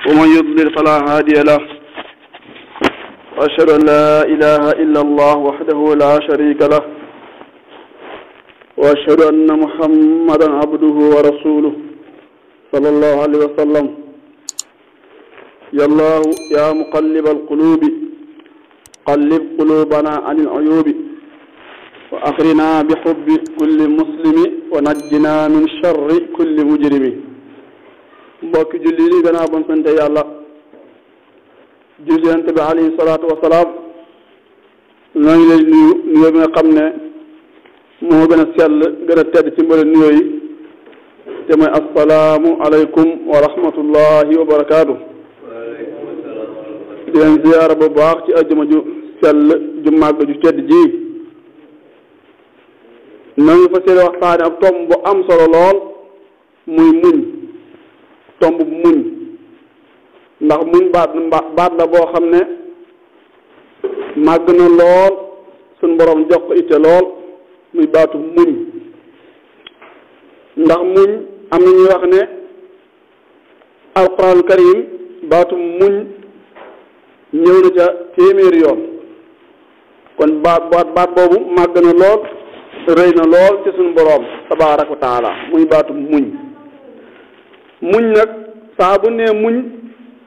ومن يضلل فلا هادي له وأشهد أن لا إله إلا الله وحده لا شريك له وأشهد أن محمدا عبده ورسوله صلى الله عليه وسلم يا الله يا مقلب القلوب قلب قلوبنا عن العيوب وأخرنا بحب كل مسلم ونجنا من شر كل مجرم mbokki julli li gannaaw bon sante yàlla julli bi alayhi salaatu wasalaam ñoo ngi lay nuyu nuyoo bi nga xam ne moo gën a sell gën a tedd ci mbooleem nuyoo yi te mooy assalaamu aleykum wa rahmatullahi wa barakaatu. di leen ziyaara bu baax ci ajjuma ju sell ju màgg ju tedd ji ñoo ngi fas yéene waxtaane ab tomb bu am solo lool muy muñ tomb bu muñ ndax muñ baat la boo xam ne màgg na lool suñ boroom jox ko itte lool muy baatu muñ ndax muñ am na ñuy wax ne alquranul karim baatu muñ ñëw na ca téeméeri yoon kon baat boobu màgg na lool rëy na lool ci suñ boroom tabaaraka wa taala muy baatu muñ muñ nag saa bu nee muñ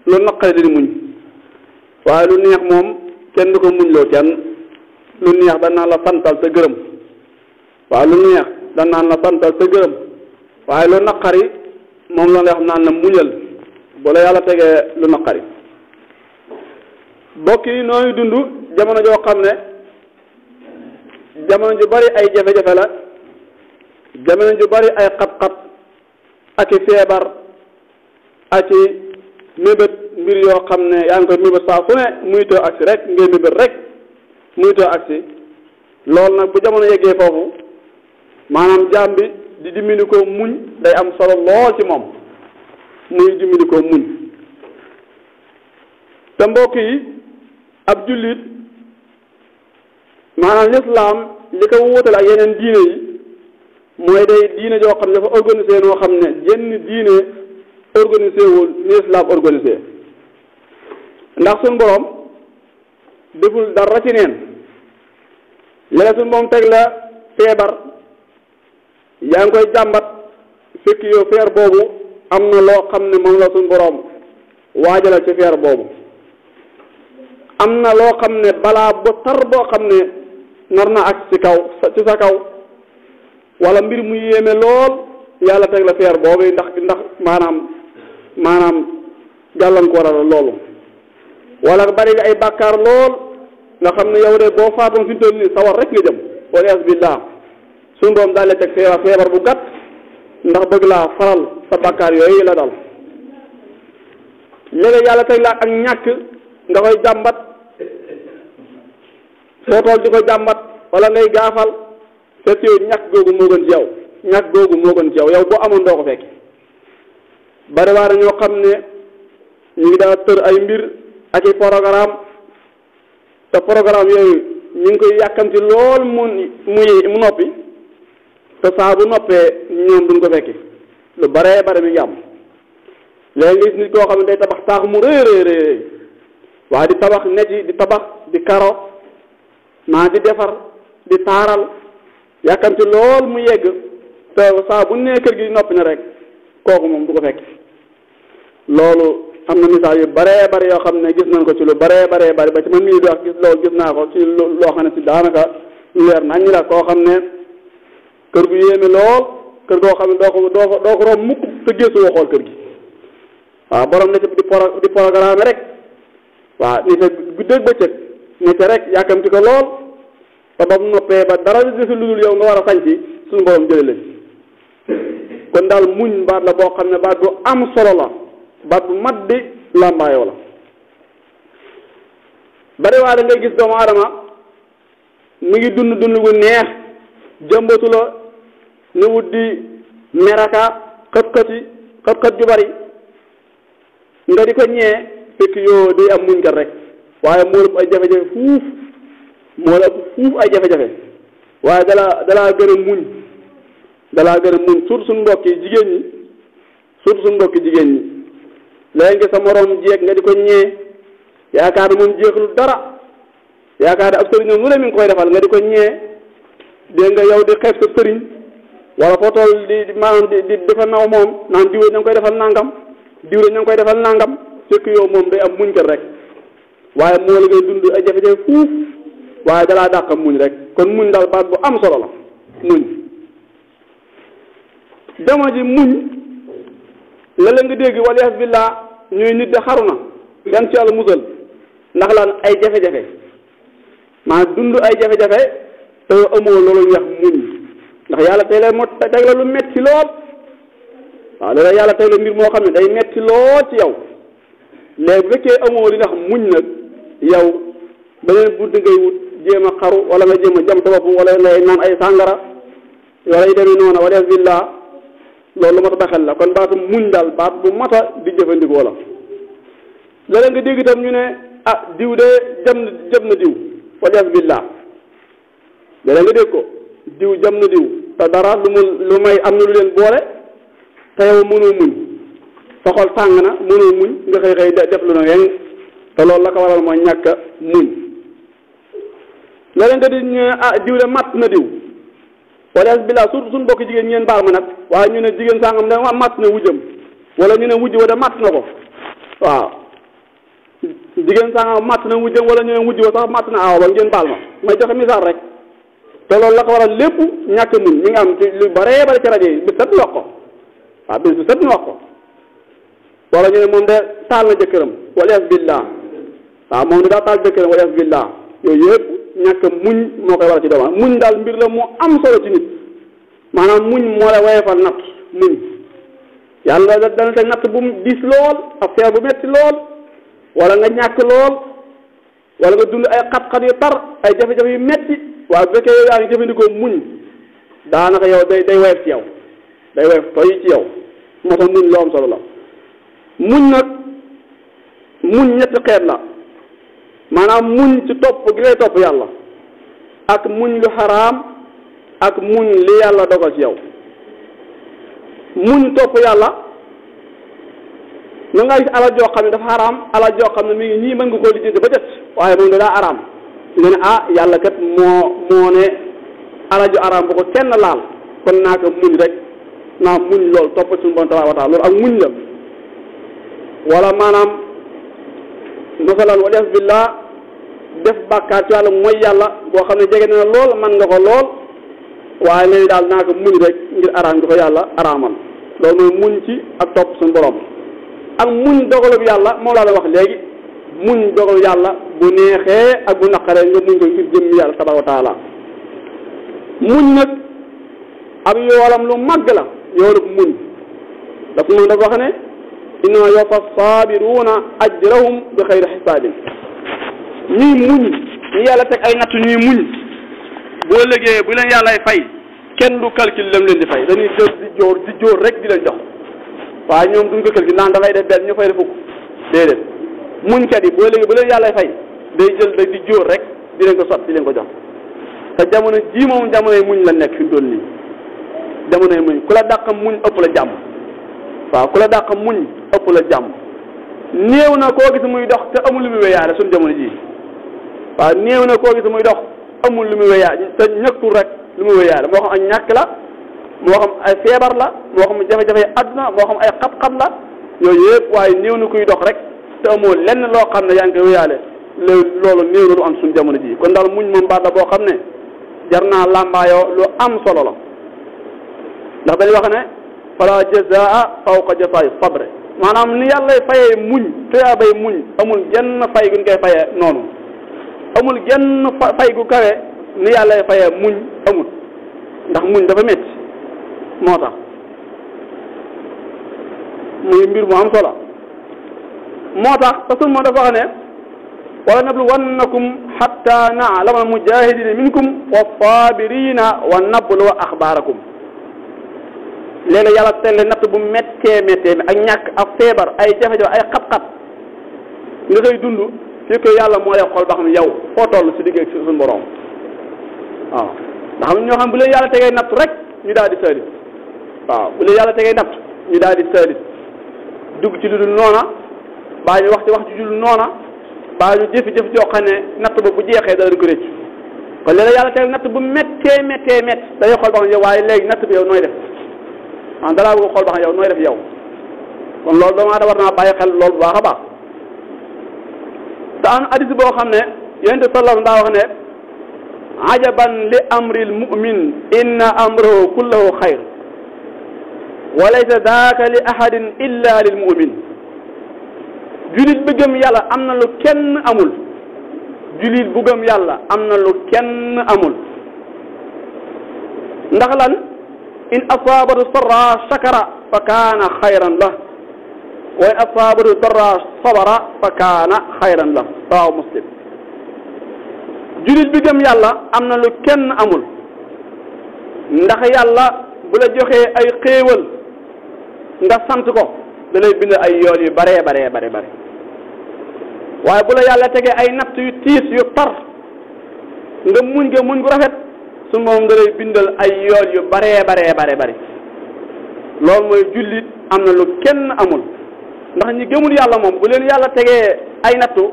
lu naqari di muñ waaye lu neex moom kenn du ko muñ loo kenn lu neex da naan la santal te gërëm waaye lu neex da naan la santal te gërëm waaye lu naqari moom la nga xam naan la muñal bu la yàlla tegee lu naqari bokk yi nooy dund jamono joo xam ne jamono ju bari ay jafe-jafe la jamono ju bari ay xat-xat ak i feebar ak i mébét mbir yoo xam ne yaa ngi koy mébét saa su ne muy too agsi rek ngay mébét rek muy too agsi loolu nag bu jamono yeggee foofu maanaam jaam bi di dimbali ko muñ day am solo lool ci moom muy dimbali ko muñ te mbokk yi ab jullit maanaam lislaam li ko wuutal ak yeneen diine yi mooy day diine joo xam ne dafa organisé noo xam ne jenn diine organisé wul ni islam organisé ndax suñ borom deful dara ci neen léegi suñ moom teg la feebar yaa ngi koy jàmbat fekk yow feer boobu am na loo xam ne moom la suñ borom waajalal ci feer boobu am na loo xam ne balaa bu tar boo xam ne nar na ak ci kaw ci sa kaw wala mbir mu yéeme lool yàlla teg la feer boobu ndax maanaam gàllankooral loolu wala bari nga ay bàkkaar lool nga xam ne yow de boo faatoon fi mu toll nii sawar rek nga jëm wala billah suñu doom daal la teg feebar bu gàtt ndax bëgg laa faral sa bàkkaar yooyu la dal léegi yàlla teg la ak ñàkk nga koy jàmbat soo tool di ko jàmbat wala ngay gaafal fekk yow ñàkk googu moo gën ci yow ñàkk googu moo gën ci yow yow boo amoon doo ko fekk bari waa na ñoo xam ne ñu ngi daa tër ay mbir ak i programme te programme yooyu ñu ngi koy yàkkamti lool mu noppi te saa bu noppee ñoom duñ ko fekki lu baree bare mi ngi am léegi nga gis nit koo xam ne day tabax taax mu rëy waaye di tabax net yi di tabax di karo maa di defar di taaral yàkkamti lool mu yegg te saa bu nee kër gi noppi na rek kooku moom du ko fekk loolu am na misaal yu baree bare yoo xam ne gis nañ ko ci lu baree baree bari ba ci man mii di wax gis loolu gis naa ko ci loo xam ne si daanaka lu leer nañ la koo xam ne kër gu yéeme lool kër goo xam ne doo ko romb mukk te gëstu woo xool kër gi waaw borom ne ci di programme rek waaw ni sa guddeeg bëccëg ne ca rek yàkkamti ko lool te ba mu noppee ba dara desul lu dul yow nga war a sañci suñu borom jële leen kon daal muñ baat la boo xam ne baat bu am solo la baat bu mat di làmbaayoo la bari waa da ngay gis doomu aadama mi ngi dund gu neex jëmbatu la ni wut di meraka xët-xët ju bari nga di ko ñee fekk yoo day am muñ kat rek waaye moo ëpp ay jafe-jafe fuuf ay jafe-jafe waaye dalaa gën a muñ surtout suñu mbokki jigéen ñi léegi sa morom jeeg nga di ko ñee yaakaar ne moom jeexul dara yaakaar ne ab sëriñam lu ne mi ngi koy defal nga di ko ñee dégg nga yow di xeeb sa sëriñ wala foo toll di maanaam di defal naw moom naan diw ña ngi koy defal nangam diw ña ngi koy defal nangam fekk yow moom day am muñ kat rek waaye moo la ngay dund ay jafe-jafe fuuf waaye dalaa dàqam muñ rek kon muñ daal baat bu am solo la muñ jamono ji muñ la nga dégg waliyaas billah ñuy nit de xaru na yan ci yàlla musal ndax lan ay jafe-jafe maanaam dund ay jafe-jafe te amoo loolu ñu wax muñ ndax yàlla tey la moo teg la lu metti lool waaw léeg-léeg yàlla tey la mbir moo xam ne day metti lool ci yow léegi bu fekkee amoo li nga xam muñ nag yow beneen bunt ngay wut jéem a xaru wala nga jéem a jam sa bopp wala ngay naan ay sàngara wala yu demee noonu wala billah loolu lu mat a baxel la kon baatu muñ daal baat bu mat a di jëfandikoo la léeg-léeg nga dégg itam ñu ne ah diw de jëm na diw wala billah léeg-léeg nga dégg ko diw jam na diw te dara lu may am na lu leen boole te yow mënoo muñ sa xol tàng na mënoo muñ nga xëy def lu na weng te loolu la ko waral mooy ñàkk muñ léeg-léeg nga di ñu ah diw de matt na diw wala billah surtout suñu bokk jigéen ñeen baal ma nag waaye ñu ne jigéen sangam da matt na wujjam wala ñu ne wujj wa de matt na ko waaw jigéen sangam matt na wujjam wala ñu ne wujj wa sax matt na aaw ba ngeen baal ma may joxe misaal rek te loolu la ko waral lépp ñàkk muñ mi nga am ci lu bare bare ci rajo yi bi set ñu wax ko waaw bis bu set ñu wax ko wala ñu ne moom de taal na jëkkëram wala billah waaw moom de daa taal jëkkëram wala billah yooyu yëpp ñàkk muñ moo koy waral ci doomu muñ daal mbir la mu am solo ci nit maanaam muñ moo la woyefal natt muñ yàlla dana teg natt bu diis lool ak feer bu metti lool wala nga ñàkk lool wala nga dund ay xat-xat yu tar ay jafe-jafe yu metti waaye bu fekkee yow yaa ngi jëfandikoo muñ daanaka yow day woyof ci yow day woyof toy ci yow moo tax muñ loo am solo la muñ nag muñ ñetti xeet la maanaam muñ ci topp gi ngay topp yàlla ak muñ lu xaraam ak muñ li yàlla dogal ci yow muñ topp yàlla na nga gis alal joo xam ne dafa xaraam alal joo xam ne mi ngi ñii mën nga koo lijjanti ba jot waaye moom daa xaraam nga ne ah yàlla kat moo ne alal ju xaraam bu ko kenn laal kon naa ko muñ rek naa muñ lool topp suñu bon tabaaraka wa taala loolu ak muñ la wala maanaam masalan walias billah def bàkkaar ci yàlla mooy yàlla boo xam ne jege na lool man nga ko lool waaye léegi daal naa ko muñ rek ngir araam nga ko yàlla araamal loolu mooy muñ ci ak topp suñu borom ak muñ dogalub yàlla moom laa la wax léegi muñ dogalu yàlla bu neexee ak bu naqaree nga muñ ko ngir jëmm yàlla tabaaraka wa taala muñ nag ab yoolam lu màgg la yoolub muñ daf moom dafa wax ne innama yuwaffa saabiruna ajrahum bi xayri xisaabin ñuy muñ ñu yàlla teg ay natt ñuy muñ boo légee bu leen yàllay fay kenn du calcul lam leen di fay dañuy jël di jóor rek di leen jox waaye ñoom duñ ko calcul naan dafay def benn ñu fay def fukk déedéet muñkat yi boo légee bu leen yàllay fay day jël rek di jóor rek di leen ko sot di leen ko jox te jamono jii moom jamonoy muñ la nekk fi mu toll nii jamonoy muñ ku la dàq muñ ëpp la jàmm waaw ku la dàq muñ ëpp la jàmm néew na koo gis muy dox te amul lu muy wéyaale suñu jamono ji waaw néew na koo gis muy dox amul lu muy wéyaale te ñàkkul rek lu muy wéyaale moo xam ay ñàkk la moo xam ay feebar la moo xam jafe-jafe àdduna moo xam ay xat-xat la yooyu yëpp waaye néew na kuy dox rek te amoo lenn loo xam ne yaa ngi koy wéyaale loolu néew na lu am suñu jamono ji kon daal muñ moom baat la boo xam ne jar naa làmbaayoo lu am solo la ndax dañuy wax ne fala jazaa fawqa jazaa'i sabre maanaam ni yàlla fayee muñ tuyaa bay muñ amul genn fay gu ñu koy fayee noonu amul genn fay gu kawe ni yàlla fayee muñ amul ndax muñ dafa métti moo tax muy mbir mu am solo moo tax te sunu moo dafa wax ne wala nabluwannakum hatta na'lama al-mujahidina minkum was-sabirina wa nabluwa akhbarakum léegi yàlla telle natt bu méttee ak ñàkk ak feebar ay jafe-jafe ay xat-xat nga koy dund fii ko yàlla moo lay xool ba xam yow foo toll si digg ak suñu borom waaw ndax xam ñoo xam bu leen yàlla tegee natt rek ñu daal di saalit waaw bu leen yàlla tegee natt ñu daal di saalit dugg ci lu dul noona baa ñu wax ci wax ci jul noona baa ñu jëf-jëf joo xam ne natt ba bu jeexee danañ ko rëcc kon léeg-léeg yàlla teg natt bu méttee dañuy xool ba xam yow waaye léegi natt bi yow nooy def ah dalaa bëgg xool ba xam yow nooy def yow kon loolu doomu aadama war naa bàyyi xel loolu bu baax a baax te am hadis boo xam ne yonent sallallahu daa wax ne ajaban li amril mu'min inna amrahu kullahu xayr wa laysa daaka li ahadin illa lil mu'min julit bu gëm yàlla am na lu kenn amul julit bu gëm yàlla am na lu kenn amul ndax lan in asaabatu sarra shakara fa kaana xayran la wa in asaabatu darra sabara fa kaana xayran la rawahu muslim julit bi gëm yàlla am na lu kenn amul ndax yàlla bu la joxee ay xéewal nga sant ko da lay bind ay yool yu bare waaye bu la yàlla tegee ay natt yu tiis yu tar nga muñ gu rafet su moom da lay bindal ay yool yu bare loolu mooy jullit am na lu kenn amul ndax ñi gëmul yàlla moom bu leen yàlla tegee ay nattu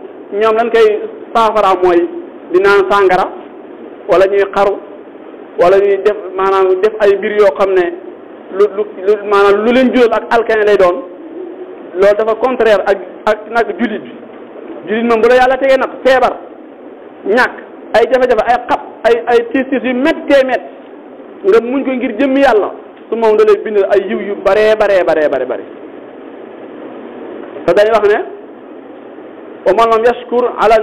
ñoom lañ koy saafara mooy di naan sàngara wala ñuy xaru wala ñuy def maanaam def ay mbir yoo xam ne maanaam lu leen jural ak alkane lay doon loolu dafa contraire ak nag jullit bi jullit moom bu la yàlla tegee nag feebar ñàkk ay jafe-jafe ay xat ay tiis yu méttee nga muñ ko ngir jëmmi yàlla su moom da lay bind ay yiw yu bare te dañuy wax ne wa man lam yashkur ala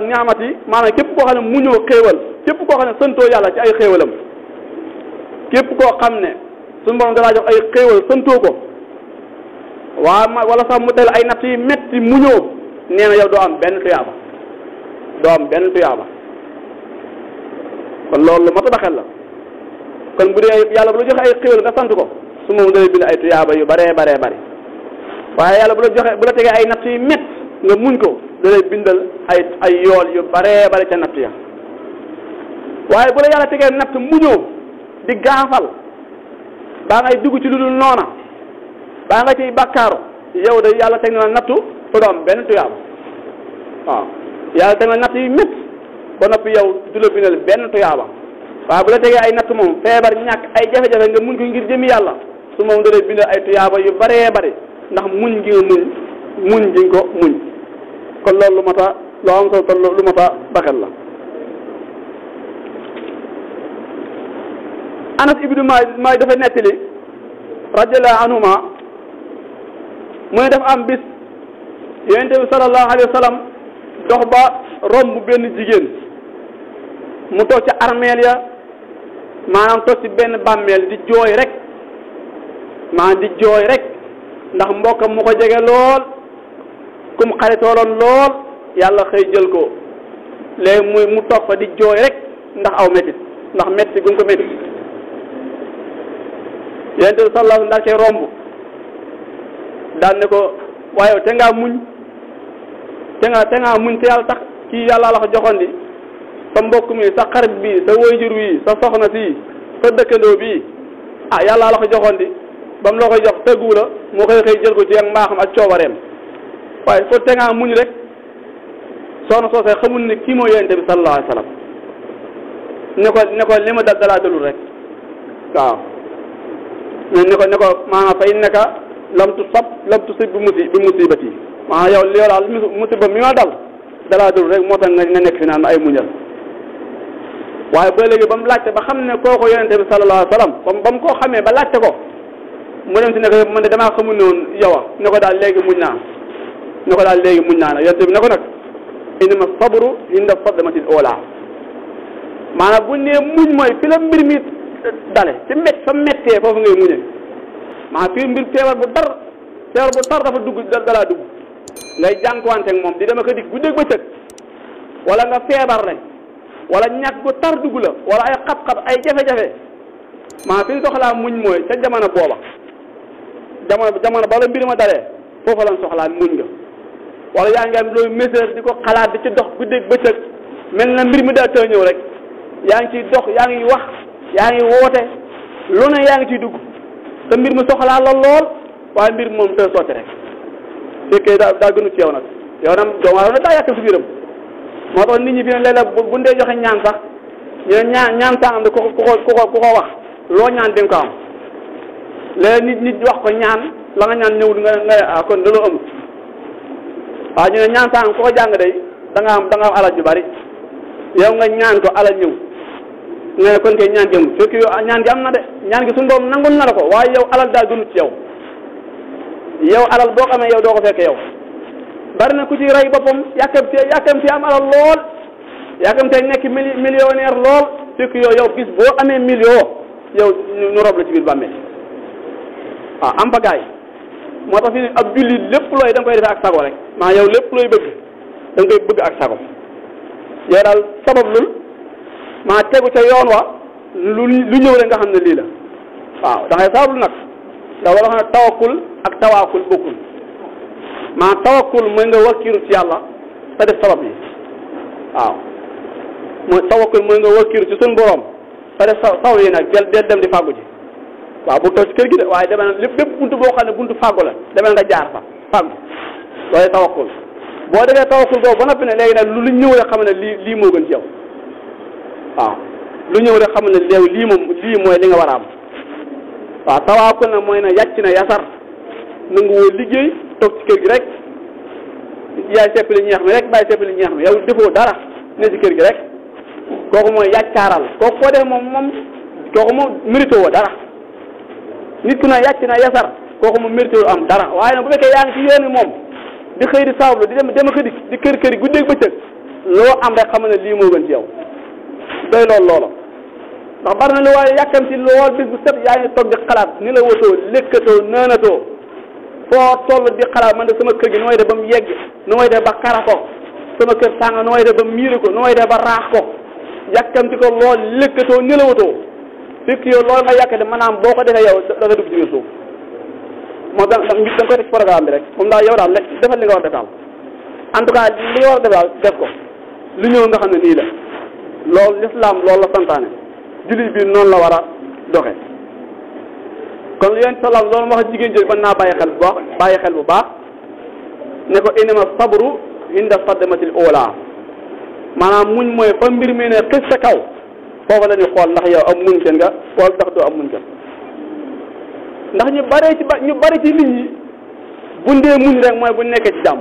ni'mati maanaam képp koo xam ne muñoo xéewal képp koo xam ne santoo yàlla ci ay xéewalam képp koo xam ne suñu borom dalaa jox ay xéewal santoo ko wala sax mu tel ay natt yi metti muñoo nee na yow doo am benn tuyaaba kon loolu lu mat a baxel la kon bu dee yàlla bu la joxe ay xéewal nga sant ko su moom dalay bind ay tuyaaba yu bare waaye yàlla bu la tegee ay natt yi mett nga muñ ko dalay bindal ay yool yu bare ca natt ya waaye bu la yàlla tegee natt muñoo di gaafal baa ngay dugg ci lu dul noona baa nga ciy bàkkaaru yow de yàlla teg na nattu fa doom benn tuyaaba waaw yàlla teg na natt yi mett ba noppi yow du la bindal benn tuyaaba waaye bu la tegee ay natt moom feebar ñàkk ay jafe-jafe nga muñ ko ngir jëmi yàlla su moom dalay bindal ay tuyaaba yu bare ndax muñ gi nga muñ gi nga ko muñ kon loolu lu mata loo am solo lu mata baxel la Anas ibnu Maalik dafa nettali radiyallahu anhuma mu ne def am bis yonent bi sallallahu alayhi wa sallam dox ba romb benn jigéen mu toog ca armeel ya maanaam toog ci benn bàmmeel di jooy rek ndax mbokkam mu ko jege lool kum xaritooloon lool yàlla xëy jël ko léegi mu toog fa di jooy rek ndax aw métit ndax métti gum ko métti yonent bi sallallahu ndax cee romb daan ne ko waaye te ngaa muñ te ngaa muñ te yàlla tax kii yàlla la ko joxoon di sa mbokk mi sa xarit bi sa waajur wi sa soxna si sa dëkkandoo bi yàlla la ko joxoon di ba mu la koy jox tëggu la moo koy xëy jël ko ci ak mbaaxam ak coobareem waaye foo te ngaa muñ rek soxna soosee xamul ne kii moo yonent bi sallallahu alayhi wa sallam ne ko li ma dal dalaa dalul rek waaw ne ko maanaam fa innaka lam tusib bi musibati maanaam yow li daal musiba mi ma dal dalaa dalul rek moo tax nga nekk fi naan ay muñal waaye ba léegi ba mu laajte ba xam ne kooku yonent bi sallallahu alayhi wa sallam ba mu koo xamee ba laajte ko mu dem si ne ko man de damaa xamul ne woon yow ne ko daal léegi muñ naa nag yonent bi ne ko nag innama sabru inda sadmatil ula maanaam bu nee muñ mooy fi la mbir mi dale ci fa mettee foofu ngay muñe maanaam fii feebar bu tar dafa dugg dalaa dugg ngay jànkuwanteeg moom di dama ko dig guddeeg bëccëg wala nga feebar rek wala ñàkk gu tar dugg la wala ay xat-xat ay jafe-jafe maanaam fi ñu soxlaa muñ mooy ca jamono booba jamono bala mbir ma dalee foofu lañ soxlaa muñ nga wala yaa ngi am looy mesure di ko xalaat di ci dox guddeeg bëccëg mel na mbir mi daa tëj ñëw rek yaa ngi ciy dox yaa ngi wax yaa ngi woote lu ne yaa ngi ciy dugg te mbir mi soxlaa la lool waaye mbir moom tëj sotti rek fekkee daa gënu ci yow nag yow nag doomu aadama daa yàkkal si biiram moo tax nit ñi fi ne léeg-léeg bu ndee joxe ñaan sax ñu ne ñaan sangam de ku ko wax loo ñaan di nga ko am léeg nit wax ko ñaan la nga ñaan ñëwul nga kon daloo amut waaw ñu ne ñaan sangam ku ko jàng day da nga am alal ju bari yow nga ñaan ko alal ñëw nga ne kon kay ñaan gi amut fekk yow ñaan gi am na de ñaan gi suñu doom nangul na la ko waaye yow alal daa gënut ci yow alal boo xamee yow doo ko fekk yow bari na ku ci rey boppam yàkkamti am alal lool yàkkamtee nekk millionnaire lool fekk yow bis boo amee million yow ñu rob la ci biir bàmmeel waaw am bagaay moo tax fi ab julli lépp looy da nga koy defee ak sago rek maa yow lépp looy bëgg da nga koy bëgg ak sago yow daal sabab lul maa tegu ca yoon wa lu ñëw rek nga xam ne lii la waaw da ngay sabablu nag da war a xam ne tawakkul ak tawaakul bokkul maa tawakkul mooy nga wakkiiru ci yàlla te def sabab yi waaw mooy tawakkul mooy nga wakkiiru ci suñu borom te def sabab yi nag del dem di fàggu ji waaw bu toog ci kër gi de waaye demee na lépp buntu boo xam ne buntu fàggu la demee nga jaar fa fàggu waaye tawakkul boo defee tawakkul boobu ba noppi ne léegi nag lu ñëw rek xam ne lii moo gën ci yow waaw lu ñëw rek xam ne léegi lii mooy li nga war a am waaw tawakkul na mooy na yàcc na yasar nangu woo liggéey toog ci kër gi rek yaay seppali ñeex mi rek bàyyi seppali ñeex mi yow defoo dara ne ci kër gi rek kooku mooy yàccaaral kooku koo def moom kooku moom mérité woo dara nit ku na yàcc na yasar kooku moom mérité woo am dara waaye nag bu fekkee yaa ngi ci yoon wi moom di xëy di sabablu di dem ak di kër yi guddeeg bëccëg loo am rek xam ne lii moo gën ci yow doy loolu ndax bari na lu waaye yàkkam ci lool bis bu set yaa ngi toog di xalaat ni la wotoo lekkatoo naanatoo foo toll di xalaat man de sama kër gi nu may def ba mu yegg nu may def ba kara ko sama kër sànga nu may def ba miiri ko nu may def ba raax ko yàkkamti ko lool lekkatoo ni la wotoo fekk yow loolu nga yàkkati maanaam boo ko defee yow da nga dugg ci biir suuf moo da nga koy teg ci programme bi rek moom daal yow daal defal li nga war a def daal en tout cas li nga war a def daal def ko lu ñëw nga xam ne nii la loolu l'islam loolu la santaane jullit bi noonu la war a doxe kon yéen salaam loolu ma wax jigéen jël mën naa bàyyi xel bu baax ne ko inama sabru inda sadmatil ula maanaam muñ mooy fa mbir mi ne xis sa kaw foofu la ñuy xool ndax yow am muñ kenn nga wala ndax doo am muñ kenn ndax ñu bari ci nit ñi bu ndee muñ rek mooy bu nekkee ci jàmm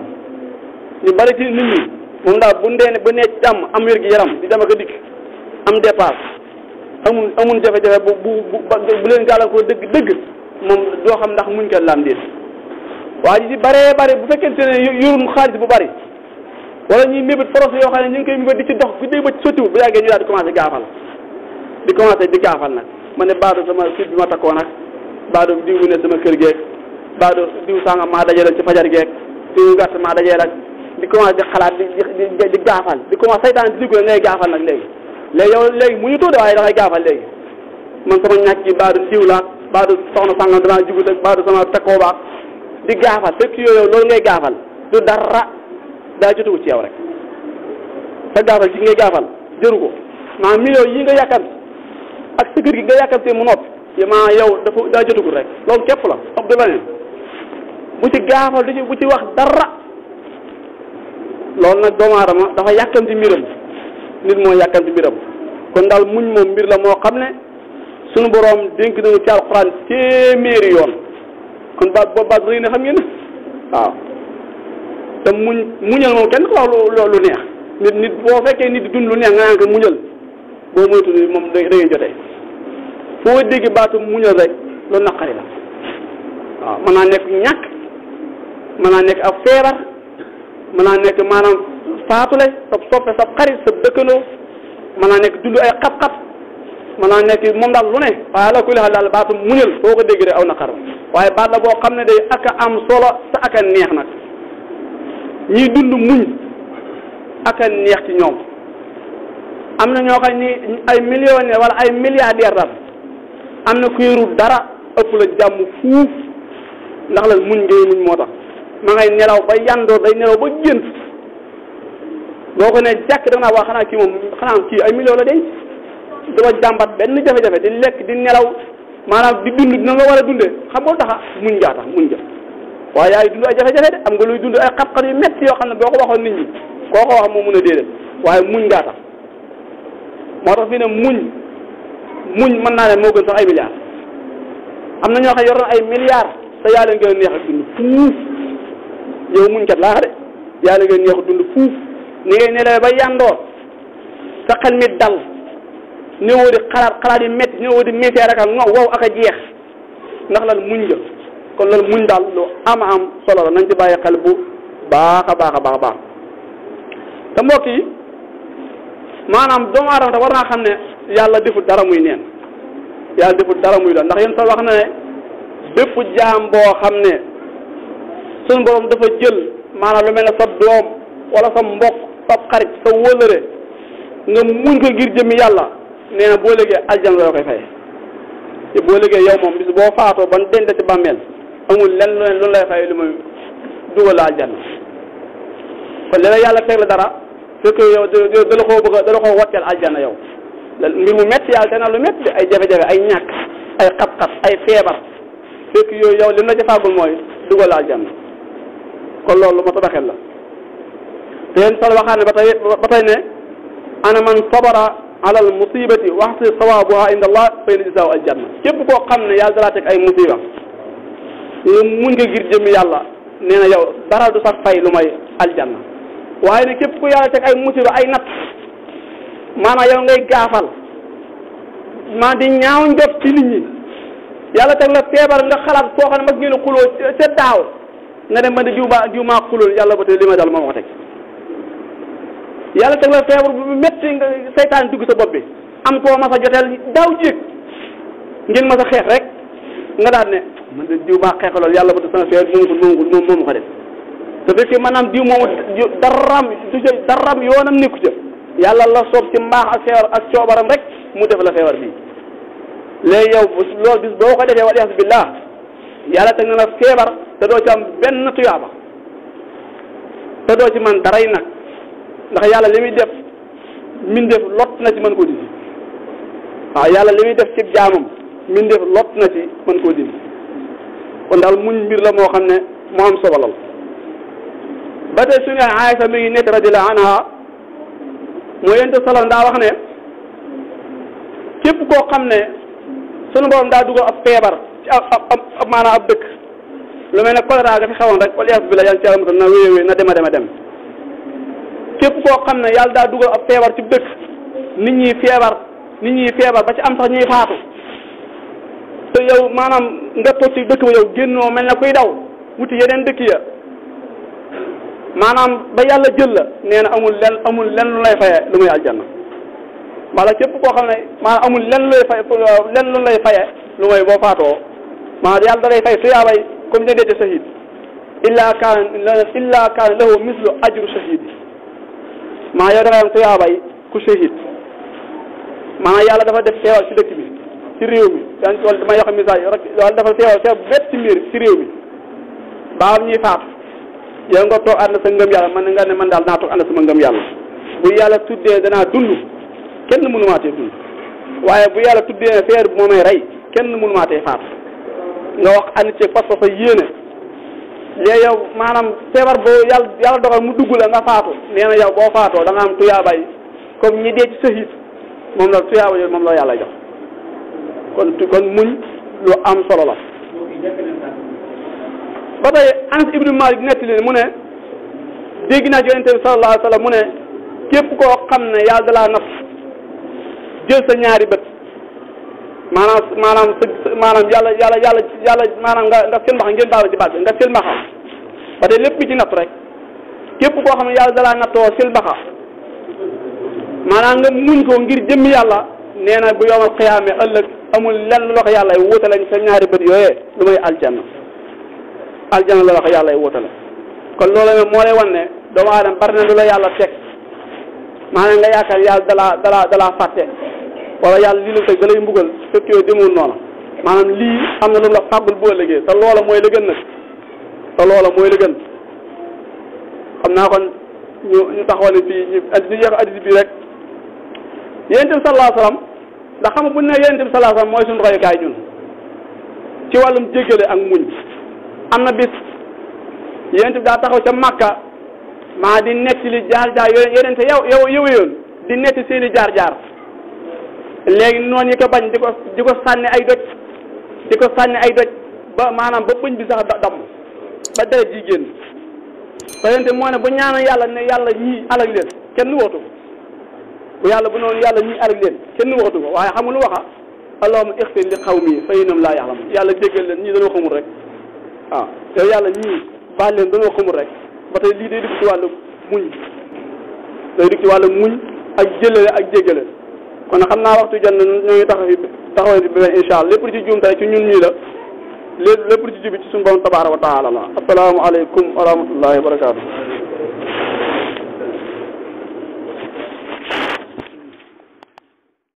ñu bari ci nit ñi moom daal bu nee ci jàmm am wér gi yaram di dem ak a dikk am dépasse amul jafe-jafe bu leen gàllankoor dëgg moom doo xam ndax muñ kat laam déet waaye ji baree bare bu fekkente ne yorul xaalis bu bari wala ñuy mébét projet yoo xam ne ñu ngi koy mébét di ci dox bu dee ba sottiwul bu yàggee ñu daal di commencé gaafal nag ma ne baadu sama site bi ma takkoon nag baadu diw bu ne sama kër geeg baadu diw sangam maa dajale ci fajar geeg diw gàtt maa dajale ak di commencé di xalaat di gaafal di commencé saytaan di dugg ngay gaafal nag léegi yow léegi mu ñu tuuti waaye da ngay gaafal léegi man sama ñàkk yi baadu diw la baadu soxna sangam danaa jugut ak baadu sama takkoo baax di gaafal fekk yooyu loolu ngay gaafal du dara daa jotuwul ci yow rek sa gaafal gi ngay gaafal jëru ko maanaam millions yi nga yàkkamti ak sa kër gi nga yàkkamtee mu noppi maa yow daa jotugul rek loolu képp la ab du leneen bu ci gaafal bu ci wax dara loolu nag doomu aadama dafa yàkkamti mbiram nit moo yàkkamti mbiram kon daal muñ moom mbir la moo xam ne sunu boroom dénk nañu ci alxuraan téeméeri yoon kon baat rëy na xam ngeen waaw te muñal moom kenn ko wax lu neex nit boo fekkee nit di dund lu neex nga naan ko muñal boo moytu moom da ngay jotee foo dégg baatu muñal rek lu naqari la waaw mën naa nekk ñàkk mën naa nekk ab feebar mën naa nekk maanaam faatule sa soppe sa xarit sa dëkkandoo mën naa nekk dund ay xat-xat mën naa nekk moom daal lu ne waaye la ku li xal daal baatu muñal foo ko dégg rek aw naqar waaye baat la boo xam ne day ak a am solo te ak a neex nag ñiy dund muñ ak a neex ci ñoom am na ñoo xam ni ay millionnaire wala ay milliardaire daal am na ku yorul dara ëpp la jàmm fuuf ndax la muñ ngay muñ moo tax ma ngay nelaw ba yandoor day nelaw ba gént boo ko ne jàkk da naa wax xanaa kii moom xanaa kii ay million la denc dama jàmbat benn jafe-jafe di lekk di nelaw maanaam di dund dina nga war a dundee xam nga taxa muñ ngaa tax muñ ja waaye yaay dund ay jafe-jafe de am nga luy dund ay xat-xat yu métti yoo xam ne boo ko waxoon nit ñi koo ko wax moo mën a déedéet waaye muñ ngaa tax moo tax fii ne muñ mën naa ne moo gën sax ay milliards am na ñoo xam yor na ay milliards te yaa leen gën a neex ak dund fuuf yow muñ kat laa de yaa leen gën a neex ak dund fuuf ni ngay nelawee ba yandoor sa xel mi dal ñëwoo di xalaat yu métti ñëwoo di métti rek ak wow ak a jeex ndax lan muñ nga kon loolu muñ daal lu am solo la nañ ci bàyyi xel bu baax a baax te mbokk yi maanaam doomu aadama te war naa xam ne yàlla deful dara muy neen yàlla deful dara muy doon ndax yéen sax wax na ne bépp jaam boo xam ne suñu borom dafa jël maanaam lu mel ne sa doom wala sa mbokk sa xarit sa wóllëre nga muñ ko ngir jëmmi yàlla nee na boo léegee aljanna la koy fay te boo léegee yow moom bis boo faatoo ban dende ci bàmmeel amul lenn lu lay fay lu muy dugal la aljanna kon léeg-léeg yàlla teg la dara fekk yow dala koo bëgg dala koo watteel aljanna yow mbir mu métti yàlla te na lu métti ay jafe-jafe ay ñàkk ay xat-xat ay feebar fekk yooyu yow li mu la ca fàggul mooy dugal la aljanna kon loolu lu ma tabaxel la te yéen sal waxaan ne ba tey ne ana man sabara alal musibati waxti sawabuha inda allah fa in jazaahu aljanna képp koo xam ne yàlla dalaa teg ay musiba nga muñ ko ngir jëmmi yàlla nee na yow dara du sax fay lu may aljanna waaye ne képp ku yàlla teg ay musiba ay natt maanaam yow ngay gaafal maa di ñaaw njot ci nit ñi yàlla teg la feebar nga xalaat foo xam ne mag ngeen a xuloo ca daaw nga dem ba ne diw maa xuloo yàlla ba tey li ma dal moo ko teg yàlla teg la feebar bu métti nga seytaan dugg sa bopp bi am koo mas a joteel daaw jéeg ngeen mas a xeex rek nga daal ne man de diw maa xeexalool yàlla ba tey sama feebar moomu ko def te fekkee maanaam diw moomu daram yoonam nekku ca yàlla la soob ci mbaax ak feebar ak coobaram rek mu def la feebar bii léegi yow loolu bis boo ko defee wal iyaazu billah yàlla teg na la feebar te doo ci am benn tuyaaba te doo ci man daray nag ndax yàlla li muy def min def lot na ci mën koo dindi waaw yàlla li muy def ci jaamam min def lot na ci mën koo dindi kon daal muñ mbir la moo xam ne moo am sobalal ba tey suñu Aysa mi ngi nekk radiyallahu anha moo yente salam daa wax ne képp koo xam ne sunu borom daa dugal ab feebar ci ab maanaam ab dëkk lu mel ne choléra nga fi xewoon rek wala bi la yàlla ci yàlla musal na wéy na dem képp koo xam ne yàlla daa dugal ab feebar ci dëkk nit ñi feebar ba ci am sax ñuy faatu te yow maanaam nga toog ci dëkk ba yow génnoo mel ne kuy daw wuti yeneen dëkk ya maanaam ba yàlla jël la nee na amul lenn lu lay faye lu muy aljanna wala képp koo xam ne maanaam amul lenn lu lay faye lu muy boo faatoo maanaam yàlla da lay fay tuyaabay comme ne deete shahid illa kaana lahu mislu ajru shahid maa yow da ngay am tuyaabay ku shahid maanaam yàlla dafa def feewal ci dëkk bi ci réew mi yaa ngi damay wax message rek yàlla dafa feewal bett ci mbir ci réew mi ba am ñuy faatu yow nga toog ànd sa ngëm yàlla man nga ne man daal naa toog ànd sama ngëm yàlla bu yàlla tuddee danaa dund kenn mënu maatee dund waaye bu yàlla tuddee ne feer bi moo may rey kenn mënu maatee faatu nga wax ànd ci pas sa yéene léegi yow maanaam feebar boo yàlla dogal mu dugg la nga faatu nee na yow boo faatoo da nga am tuyaabay comme ñi dee ci sahid moom la tuyaaba yooyu moom la yàlla jox kon muñ lu am solo la. ba tey Anas ibnu Malik nettali mu ne dégg naa ci Yonent bi sallallahu alayhi wa sallam mu ne képp koo xam ne yàlla da laa natt jël sa ñaari bët maanaam yàlla maanaam nga silmaxa ngeen baal ci baat bi nga silmaxa ba tey lépp mi ci natt rek képp koo xam ne yàlla da laa nattoo silmaxa maanaam nga muñ ko ngir jëmmi yàlla nee na bu yowmal xiyaame ëllëg amul lenn loo ko yàlla wutale sa ñaari bët yooyee lu may aljanna la wax yàlla wutale kon loolu moo lay wan ne doomu aadama bari na lu la yàlla teg maanaam nga yaakaar yàlla dalaa fàtte wala yàlla lii la teg da lay mbugal fekk yooyu demul noonu maanaam lii am na lu la fàggul boo liggéey te loola mooy la gën nag xam naa kon ñu taxawal fii ñu yeex addis bi rek Yonent bi sallallahu alayhi wasallam ndax xam nga bu ñu nee Yonent bi sallallahu alayhi wasallam mooy suñu royukaay ñun ci wàllum jéggale ak muñ am na bis yonent bi daa taxaw ca Makka maa di netti li jaar-jaar yonent yow yoon di netti seen i jaar-jaar léegi noonu yi ko bañ di ko sànni ay doj ba maanaam ba bëñ bi sax damm ba deret ji génn ba yonent moo ne bu ñaanal yàlla ne yàlla ñii alag leen kenn waxtu ko bu yàlla bu noonu yàlla ñii alag leen kenn waxtu ko waaye xam nga lu waxa allahumma ighfir li qawmi fa innahum laa ya'lamuun yàlla jéggal leen ñii dañoo xamul rek waaw yow yàlla ñii baal leen dañoo xamul rek ba tey lii day dugg ci wàllu muñ ak jëlale ak jéggale kon xam naa waxtu jot na ñoo ngi taxawee bi beneen incha allah lépp lu ci juum tey ci ñun ñii la lépp lu ci jubi ci suñu borom tabaaraka wa taala la assalaamu aleykum wa rahmatullahi wa barakaatu